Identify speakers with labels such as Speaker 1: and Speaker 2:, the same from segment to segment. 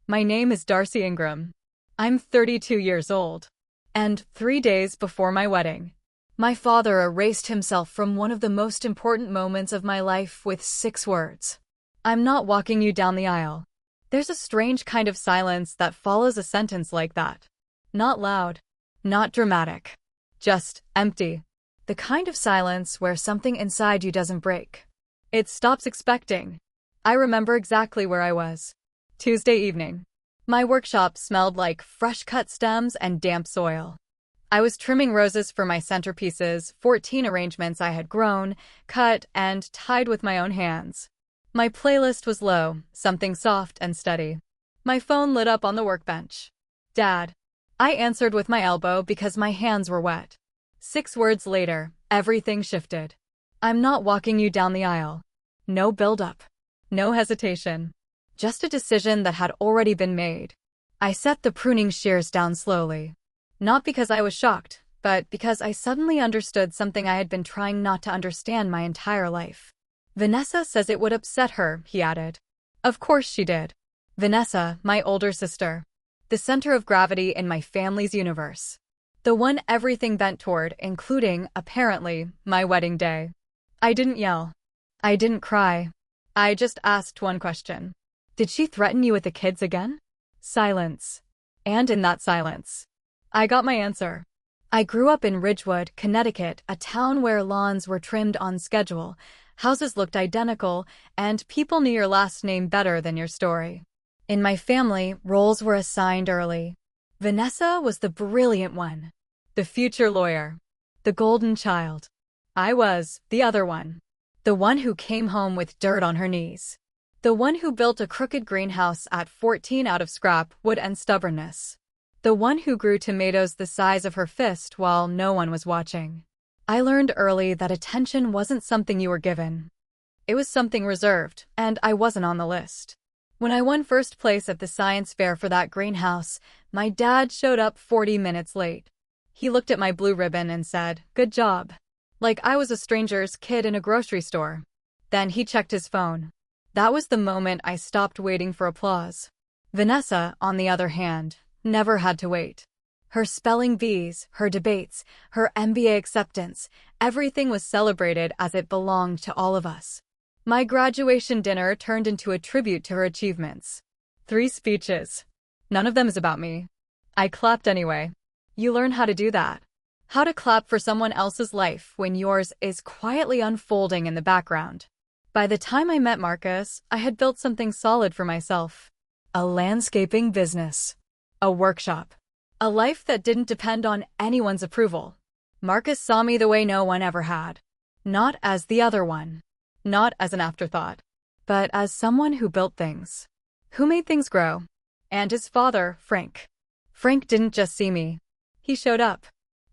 Speaker 1: My name is Darcy Ingram. I'm 32 years old. And 3 days before my wedding, my father erased himself from one of the most important moments of my life with 6 words. I'm not walking you down the aisle. There's a strange kind of silence that follows a sentence like that. Not loud, not dramatic, just empty. The kind of silence where something inside you doesn't break. It stops expecting. I remember exactly where I was. Tuesday evening. My workshop smelled like fresh-cut stems and damp soil. I was trimming roses for my centerpieces, 14 arrangements I had grown, cut, and tied with my own hands. My playlist was low, something soft and steady. My phone lit up on the workbench. Dad. I answered with my elbow because my hands were wet. 6 words later, everything shifted. I'm not walking you down the aisle. No build-up. No hesitation. Just a decision that had already been made. I set the pruning shears down slowly. Not because I was shocked, but because I suddenly understood something I had been trying not to understand my entire life. Vanessa says it would upset her, he added. Of course she did. Vanessa, my older sister. The center of gravity in my family's universe. The one everything bent toward, including, apparently, my wedding day. I didn't yell. I didn't cry. I just asked one question. Did she threaten you with the kids again? Silence. And in that silence, I got my answer. I grew up in Ridgewood, Connecticut, a town where lawns were trimmed on schedule, houses looked identical, and people knew your last name better than your story. In my family, roles were assigned early. Vanessa was the brilliant one, the future lawyer, the golden child. I was the other one, the one who came home with dirt on her knees. The one who built a crooked greenhouse at 14 out of scrap, wood, and stubbornness. The one who grew tomatoes the size of her fist while no one was watching. I learned early that attention wasn't something you were given. It was something reserved, and I wasn't on the list. When I won first place at the science fair for that greenhouse, my dad showed up 40 minutes late. He looked at my blue ribbon and said, "Good job." Like I was a stranger's kid in a grocery store. Then he checked his phone. That was the moment I stopped waiting for applause. Vanessa, on the other hand, never had to wait. Her spelling bees, her debates, her MBA acceptance, everything was celebrated as it belonged to all of us. My graduation dinner turned into a tribute to her achievements. 3 speeches. None of them is about me. I clapped anyway. You learn how to do that. How to clap for someone else's life when yours is quietly unfolding in the background. By the time I met Marcus, I had built something solid for myself. A landscaping business. A workshop. A life that didn't depend on anyone's approval. Marcus saw me the way no one ever had. Not as the other one. Not as an afterthought. But as someone who built things. Who made things grow. And his father, Frank. Frank didn't just see me. He showed up.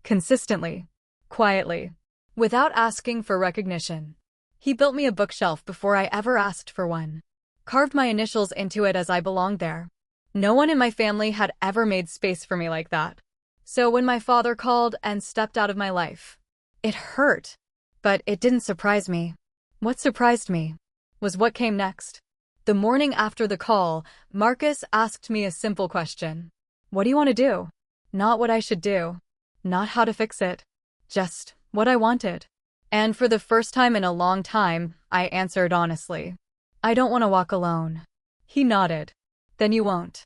Speaker 1: Consistently. Quietly. Without asking for recognition. He built me a bookshelf before I ever asked for one. Carved my initials into it as I belonged there. No one in my family had ever made space for me like that. So when my father called and stepped out of my life, it hurt. But it didn't surprise me. What surprised me was what came next. The morning after the call, Marcus asked me a simple question. What do you want to do? Not what I should do. Not how to fix it. Just what I wanted. And for the first time in a long time, I answered honestly. I don't want to walk alone. He nodded. Then you won't.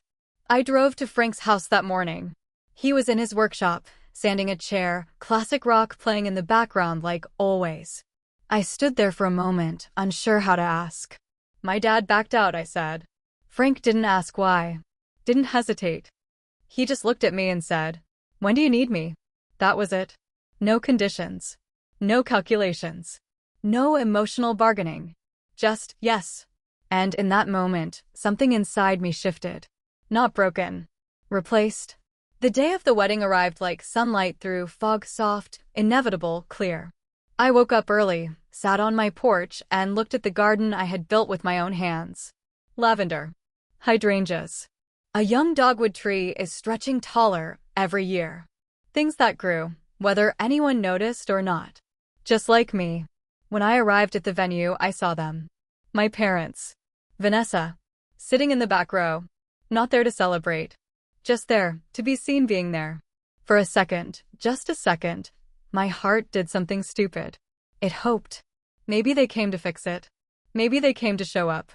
Speaker 1: I drove to Frank's house that morning. He was in his workshop, sanding a chair, classic rock playing in the background like always. I stood there for a moment, unsure how to ask. My dad backed out, I said. Frank didn't ask why. Didn't hesitate. He just looked at me and said, "When do you need me?" That was it. No conditions. No calculations. No emotional bargaining. Just, yes. And in that moment, something inside me shifted. Not broken. Replaced. The day of the wedding arrived like sunlight through fog, soft, inevitable, clear. I woke up early, sat on my porch, and looked at the garden I had built with my own hands. Lavender. Hydrangeas. A young dogwood tree is stretching taller every year. Things that grew, whether anyone noticed or not. Just like me. When I arrived at the venue, I saw them. My parents. Vanessa. Sitting in the back row. Not there to celebrate. Just there, to be seen being there. For a second, just a second, my heart did something stupid. It hoped. Maybe they came to fix it. Maybe they came to show up.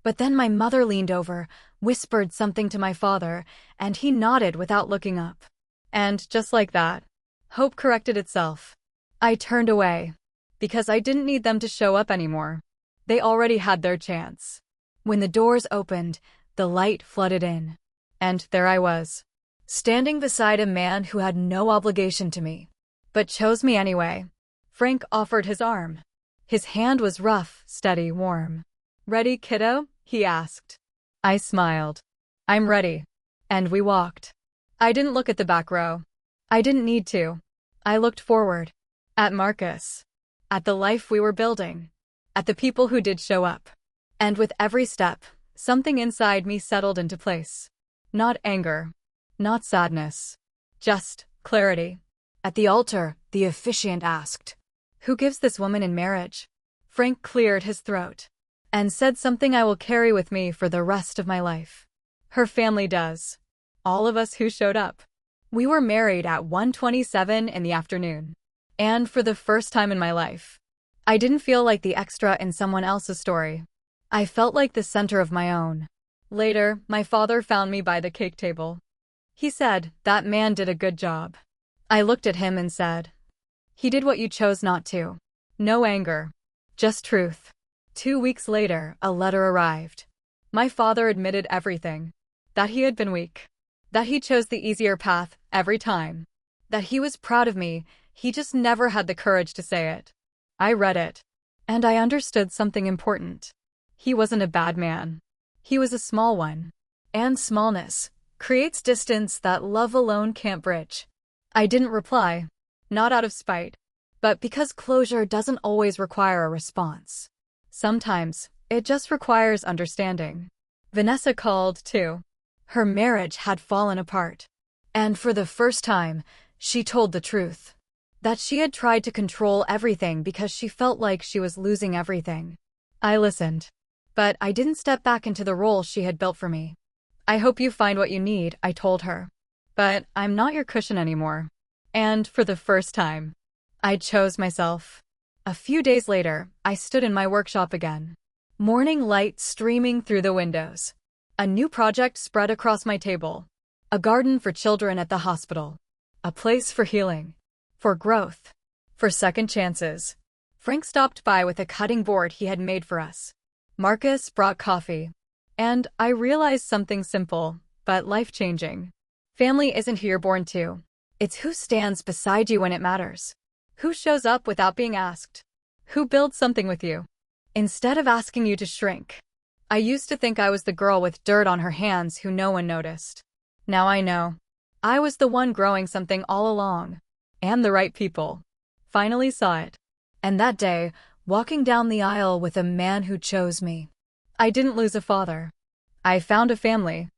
Speaker 1: But then my mother leaned over, whispered something to my father, and he nodded without looking up. And just like that, hope corrected itself. I turned away. Because I didn't need them to show up anymore. They already had their chance. When the doors opened, the light flooded in. And there I was, standing beside a man who had no obligation to me, but chose me anyway. Frank offered his arm. His hand was rough, steady, warm. "Ready, kiddo?" he asked. I smiled. "I'm ready." And we walked. I didn't look at the back row. I didn't need to. I looked forward. At Marcus. At the life we were building. At the people who did show up. And with every step, something inside me settled into place. Not anger. Not sadness. Just clarity. At the altar, the officiant asked, "Who gives this woman in marriage?" Frank cleared his throat and said something I will carry with me for the rest of my life. "Her family does." All of us who showed up. We were married at 1:27 in the afternoon. And for the first time in my life, I didn't feel like the extra in someone else's story. I felt like the center of my own. Later, my father found me by the cake table. He said, "That man did a good job." I looked at him and said, "He did what you chose not to." No anger. Just truth. 2 weeks later, a letter arrived. My father admitted everything. That he had been weak. That he chose the easier path every time. That he was proud of me, he just never had the courage to say it. I read it. And I understood something important. He wasn't a bad man. He was a small one. And smallness creates distance that love alone can't bridge. I didn't reply. Not out of spite. But because closure doesn't always require a response. Sometimes, it just requires understanding. Vanessa called, too. Her marriage had fallen apart. And for the first time, she told the truth. That she had tried to control everything because she felt like she was losing everything. I listened. But I didn't step back into the role she had built for me. "I hope you find what you need," I told her. "But I'm not your cushion anymore." And for the first time, I chose myself. A few days later, I stood in my workshop again. Morning light streaming through the windows. A new project spread across my table. A garden for children at the hospital. A place for healing. For growth. For second chances. Frank stopped by with a cutting board he had made for us. Marcus brought coffee. And I realized something simple, but life-changing. Family isn't who you're born to. It's who stands beside you when it matters. Who shows up without being asked. Who builds something with you. Instead of asking you to shrink. I used to think I was the girl with dirt on her hands who no one noticed. Now I know. I was the one growing something all along. And the right people finally saw it. And that day, walking down the aisle with a man who chose me, I didn't lose a father. I found a family.